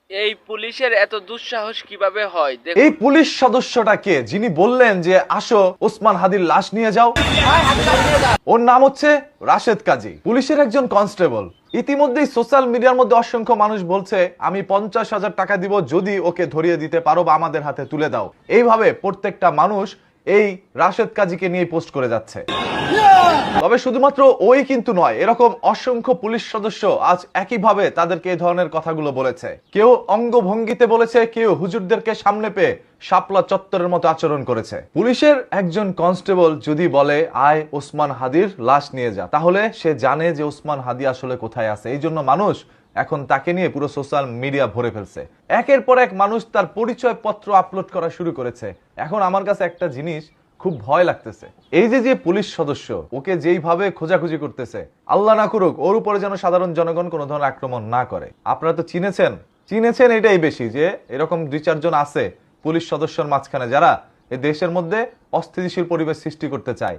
এই পুলিশের এত দুঃসাহস কিভাবে হয় এই দেখুন। পুলিশ সদস্যটা কে যিনি বললেন যে আসো ওসমান হাদির লাশ নিয়ে যাও? ওর নাম হচ্ছে রাশেদ কাজী, পুলিশের একজন কনস্টেবল। ইতিমধ্যেই সোশ্যাল মিডিয়ার মধ্যে অসংখ্য মানুষ বলছে আমি 50,000 টাকা দিব যদি ওকে ধরিয়ে দিতে পারো বা আমাদের হাতে তুলে দাও। এইভাবে প্রত্যেকটা মানুষ এই রাশেদ কাজীকে নিয়ে পোস্ট করে যাচ্ছে। তবে শুধুমাত্র ওই কিন্তু নয়, এরকম অসংখ্য পুলিশ সদস্য আজ একইভাবে তাদেরকে এই ধরনের কথাগুলো বলেছে। কেউ অঙ্গভঙ্গিতে বলেছে, কেউ হুজুরদেরকে সামনে পেয়ে শাপলা চত্বরের মতো আচরণ করেছে। পুলিশের একজন কনস্টেবল যদি বলে আয় ওসমান হাদির লাশ নিয়ে যা, তাহলে সে জানে যে ওসমান হাদি আসলে কোথায় আছে। এই জন্য মানুষ এখন তাকে নিয়ে পুরো সোশ্যাল মিডিয়া ভরে ফেলছে। একের পর এক মানুষ তার পরিচয় পত্র আপলোড করা শুরু করেছে। এখন আমার কাছে একটা জিনিস খুব ভয় লাগতেছে, এই যে পুলিশ সদস্য ওকে যেইভাবে খোঁজাখুঁজি করতেছে, আল্লাহ না করুক ওর উপরে যেন সাধারণ জনগণ কোনো ধরনের আক্রমণ না করে। আপনারা তো চিনেছেন এটাই বেশি যে এরকম 2-4 জন আছে পুলিশ সদস্যর মাঝখানে যারা এই দেশের মধ্যে অস্থিতিশীল পরিবেশ সৃষ্টি করতে চায়।